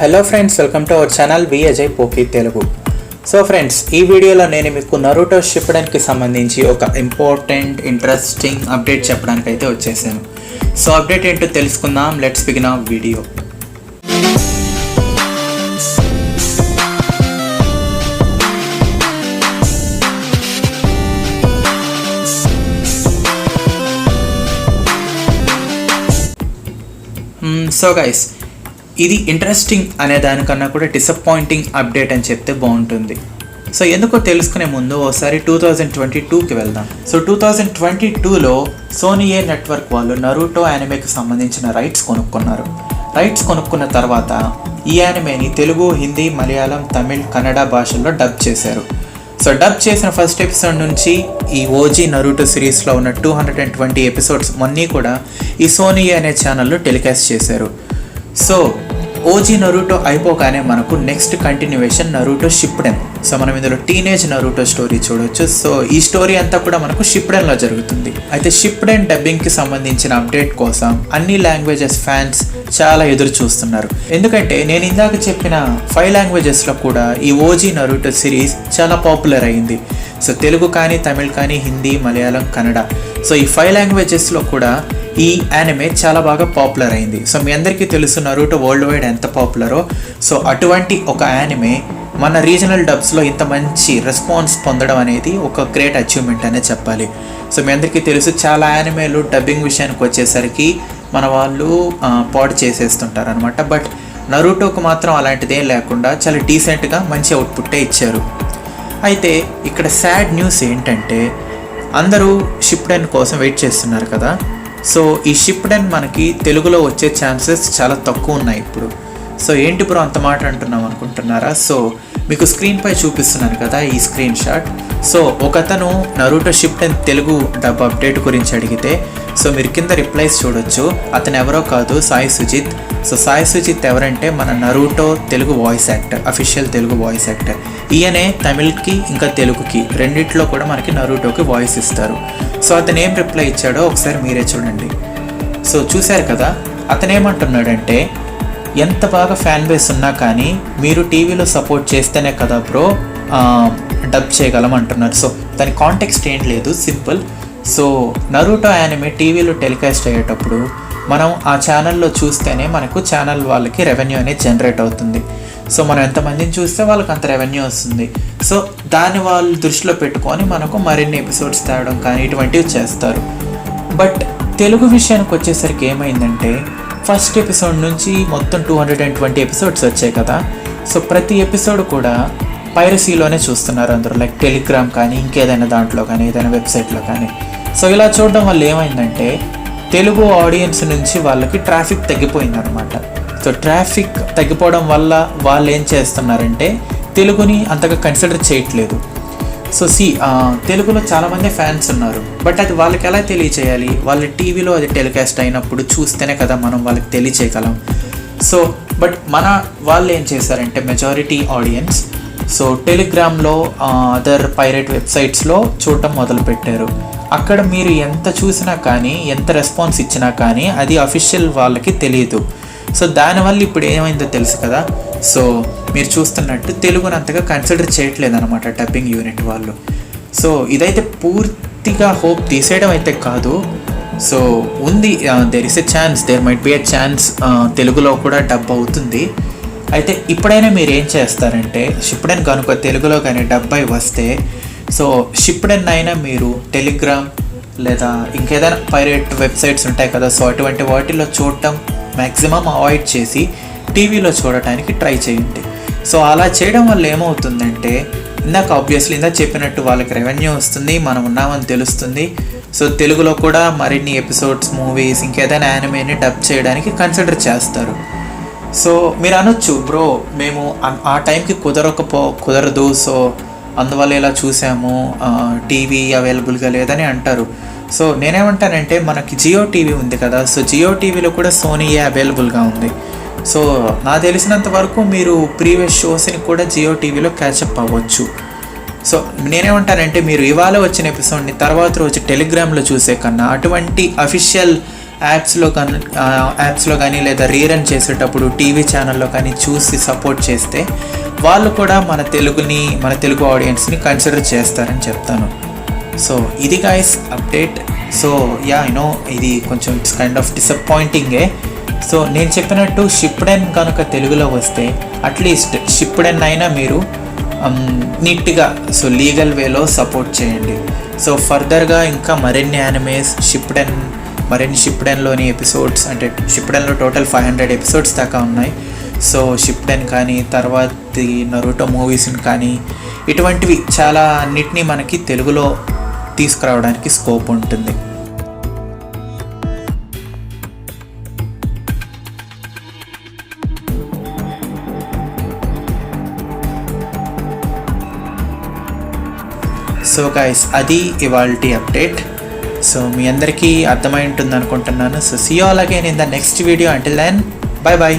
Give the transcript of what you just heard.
Hello friends, welcome to our channel V Ajay పోకీ Telugu. So friends, ఈ వీడియోలో నేను మీకు నరుటో షిప్పుడెన్కి సంబంధించి ఒక ఇంపార్టెంట్ ఇంట్రెస్టింగ్ అప్డేట్ చెప్పడానికి అయితే వచ్చేసాను. సో అప్డేట్ ఏంటో తెలుసుకుందాం. Let's begin our video. So guys, ఇది ఇంట్రెస్టింగ్ అనే దానికన్నా కూడా డిసప్పాయింటింగ్ అప్డేట్ అని చెప్తే బాగుంటుంది. సో ఎందుకో తెలుసుకునే ముందు ఒకసారి 2022కి వెళ్దాం. సో 2022లో సోనీ నెట్వర్క్ వాళ్ళు నరుటో యానిమేకి సంబంధించిన రైట్స్ కొనుక్కున్నారు. రైట్స్ కొనుక్కున్న తర్వాత ఈ యానిమేని తెలుగు, హిందీ, మలయాళం, తమిళ్, కన్నడ భాషల్లో డబ్ చేశారు. సో డబ్ చేసిన ఫస్ట్ ఎపిసోడ్ నుంచి ఈ ఓజీ నరుటో సిరీస్లో ఉన్న 220 ఎపిసోడ్స్ మొన్నీ కూడా ఈ సోనీ అనే ఛానల్లో టెలికాస్ట్ చేశారు. సో ఓజీ నరుటో అయిపోగానే మనకు నెక్స్ట్ కంటిన్యూవేషన్ నరుటో షిప్పుడెన్. సో మనం ఇందులో టీనేజ్ నరుటో స్టోరీ చూడొచ్చు. సో ఈ స్టోరీ అంతా కూడా మనకు షిప్పుడెన్లో జరుగుతుంది. అయితే షిప్పుడెన్ డబ్బింగ్కి సంబంధించిన అప్డేట్ కోసం అన్ని లాంగ్వేజెస్ ఫ్యాన్స్ చాలా ఎదురు చూస్తున్నారు. ఎందుకంటే నేను ఇందాక చెప్పిన 5 లాంగ్వేజెస్లో కూడా ఈ ఓజీ నరుటో సిరీస్ చాలా పాపులర్ అయింది. సో తెలుగు కానీ, తమిళ్ కానీ, హిందీ, మలయాళం, కన్నడ. సో ఈ 5 లాంగ్వేజెస్లో కూడా ఈ యానిమే చాలా బాగా పాపులర్ అయింది. సో మీ అందరికీ తెలుసు నరుటో వరల్డ్ వైడ్ ఎంత పాపులరో. సో అటువంటి ఒక యానిమే మన రీజనల్ డబ్స్లో ఇంత మంచి రెస్పాన్స్ పొందడం అనేది ఒక గ్రేట్ అచీవ్మెంట్ అనే చెప్పాలి. సో మీ అందరికీ తెలుసు, చాలా యానిమేలు డబ్బింగ్ విషయానికి వచ్చేసరికి మన వాళ్ళు పాడు చేసేస్తుంటారు అనమాట. బట్ నరుటోకు మాత్రం అలాంటిదేం లేకుండా చాలా డీసెంట్గా మంచి అవుట్పుట్టే ఇచ్చారు. అయితే ఇక్కడ సాడ్ న్యూస్ ఏంటంటే, అందరూ షిప్పుడెన్ కోసం వెయిట్ చేస్తున్నారు కదా. సో ఈ షిప్పుడెన్ మనకి తెలుగులో వచ్చే ఛాన్సెస్ చాలా తక్కువ ఉన్నాయి ఇప్పుడు. సో ఏంటి బ్రో అంత మాట అంటున్నాం అనుకుంటున్నారా? సో మీకు స్క్రీన్పై చూపిస్తున్నాను కదా ఈ స్క్రీన్ షాట్. సో ఒకతను నరుటో షిప్పుడెన్ తెలుగు డబ్ అప్డేట్ గురించి అడిగితే, సో మీరు కింద రిప్లైస్ చూడొచ్చు. అతను ఎవరో కాదు, సాయి సుజిత్. సో సాయి సుజిత్ ఎవరంటే మన Naruto Telugu voice actor, official Telugu voice actor. ఈయనే తమిళ్కి ఇంకా తెలుగుకి రెండిట్లో కూడా మనకి నరుటోకి వాయిస్ ఇస్తారు. సో అతను ఏం రిప్లై ఇచ్చాడో ఒకసారి మీరే చూడండి. సో చూశారు కదా, అతను ఏమంటున్నాడంటే, ఎంత బాగా ఫ్యాన్ బేస్ ఉన్నా కానీ మీరు టీవీలో సపోర్ట్ చేస్తేనే కదా బ్రో డబ్ చేయగలం అంటున్నారు. సో దాని కాంటెక్స్ట్ ఏం లేదు, సింపుల్. సో నరుటో యానిమే టీవీలో టెలికాస్ట్ అయ్యేటప్పుడు మనం ఆ ఛానల్లో చూస్తేనే మనకు ఛానల్ వాళ్ళకి రెవెన్యూ అనేది జనరేట్ అవుతుంది. సో మనం ఎంతమందిని చూస్తే వాళ్ళకి అంత రెవెన్యూ వస్తుంది. సో దాన్ని వాళ్ళు దృష్టిలో పెట్టుకొని మనకు మరిన్ని ఎపిసోడ్స్ తేవడం కానీ ఇటువంటివి చేస్తారు. బట్ తెలుగు విషయానికి వచ్చేసరికి ఏమైందంటే, ఫస్ట్ ఎపిసోడ్ నుంచి మొత్తం 220 ఎపిసోడ్స్ వచ్చాయి కదా. సో ప్రతి ఎపిసోడ్ కూడా పైరసీలోనే చూస్తున్నారు అందరూ, లైక్ టెలిగ్రామ్ కానీ ఇంకేదైనా దాంట్లో కానీ ఏదైనా వెబ్సైట్లో కానీ. సో ఇలా చూడడం వల్ల ఏమైందంటే, తెలుగు ఆడియన్స్ నుంచి వాళ్ళకి ట్రాఫిక్ తగ్గిపోయిందనమాట. సో ట్రాఫిక్ తగ్గిపోవడం వల్ల వాళ్ళు ఏం చేస్తున్నారంటే తెలుగుని అంతగా కన్సిడర్ చేయట్లేదు. సో తెలుగులో చాలామంది ఫ్యాన్స్ ఉన్నారు, బట్ అది వాళ్ళకి ఎలా తెలియచేయాలి? వాళ్ళ టీవీలో అది టెలికాస్ట్ అయినప్పుడు చూస్తేనే కదా మనం వాళ్ళకి తెలియచేయగలం. సో బట్ మన వాళ్ళు ఏం చేశారంటే, మెజారిటీ ఆడియన్స్ సో టెలిగ్రామ్లో, అదర్ పైరేట్ వెబ్సైట్స్లో చూడటం మొదలుపెట్టారు. అక్కడ మీరు ఎంత చూసినా కానీ, ఎంత రెస్పాన్స్ ఇచ్చినా కానీ అది అఫీషియల్ వాళ్ళకి తెలియదు. సో దానివల్ల ఇప్పుడు ఏమైందో తెలుసు కదా. సో మీరు చూస్తున్నట్టు తెలుగుని అంతగా కన్సిడర్ చేయట్లేదు అనమాట డబ్బింగ్ యూనిట్ వాళ్ళు. సో ఇదైతే పూర్తిగా హోప్ తీసేయడం అయితే కాదు. సో ఉంది, there is a chance, there might be a chance తెలుగులో కూడా డబ్ అవుతుంది. అయితే ఇప్పుడైనా మీరు ఏం చేస్తారంటే, షిప్పుడెన్ కనుక తెలుగులో కానీ డబ్ అయి వస్తే, సో షిప్పుడెన్ అయినా మీరు టెలిగ్రామ్ లేదా ఇంకేదైనా పైరేట్ వెబ్సైట్స్ ఉంటాయి కదా, సో అటువంటి వాటిల్లో చూడటం మ్యాక్సిమం అవాయిడ్ చేసి టీవీలో చూడటానికి ట్రై చేయండి. సో అలా చేయడం వల్ల ఏమవుతుందంటే, ఆబ్వియస్లీ ఇందాక చెప్పినట్టు వాళ్ళకి రెవెన్యూ వస్తుంది, మనం ఉన్నామని తెలుస్తుంది. సో తెలుగులో కూడా మరిన్ని ఎపిసోడ్స్, మూవీస్, ఇంకేదైనా యానిమేని డబ్ చేయడానికి కన్సిడర్ చేస్తారు. సో మీరు అనొచ్చు, బ్రో మేము ఆ టైంకి కుదరదు, సో అందువల్ల ఇలా చూసాము, టీవీ అవైలబుల్గా లేదని అంటారు. సో నేనేమంటానంటే, మనకి జియో టీవీ ఉంది కదా, సో జియో టీవీలో కూడా సోనీ అవైలబుల్గా ఉంది. సో నాకు తెలిసినంత వరకు మీరు ప్రీవియస్ షోస్ని కూడా జియో టీవీలో క్యాచప్ అవ్వచ్చు. సో నేనేమంటానంటే, మీరు ఇవాళ వచ్చిన ఎపిసోడ్ని తర్వాత రోజు టెలిగ్రామ్లో చూసే కన్నా అటువంటి అఫీషియల్ యాప్స్లో కానీ లేదా రీరన్ చేసేటప్పుడు టీవీ ఛానల్లో కానీ చూసి సపోర్ట్ చేస్తే వాళ్ళు కూడా మన తెలుగు ఆడియన్స్ని కన్సిడర్ చేస్తారని చెప్తాను. సో ఇది గైస్ అప్డేట్. సో ఇది కొంచెం కైండ్ ఆఫ్ డిసప్పాయింటింగే. సో నేను చెప్పినట్టు షిప్డెన్ కనుక తెలుగులో వస్తే అట్లీస్ట్ షిప్డెన్ అయినా మీరు నీట్గా సో లీగల్ వేలో సపోర్ట్ చేయండి. సో ఫర్దర్గా ఇంకా మరిన్ని యానిమేస్ షిప్డెన్లోని ఎపిసోడ్స్, అంటే షిప్డెన్లో టోటల్ 500 ఎపిసోడ్స్ దాకా ఉన్నాయి. సో షిప్డెన్ కానీ తర్వాత నరుటో మూవీస్ని కానీ ఇటువంటివి చాలా అన్నిటినీ మనకి తెలుగులో తీసుకురావడానికి స్కోప్ ఉంటుంది. సో గైస్ అది ఇవాల్టి అప్డేట్. సో మీ అందరికీ అర్థమై ఉంటుంది అనుకుంటున్నాను. So see you all again in the next video. Until then bye bye.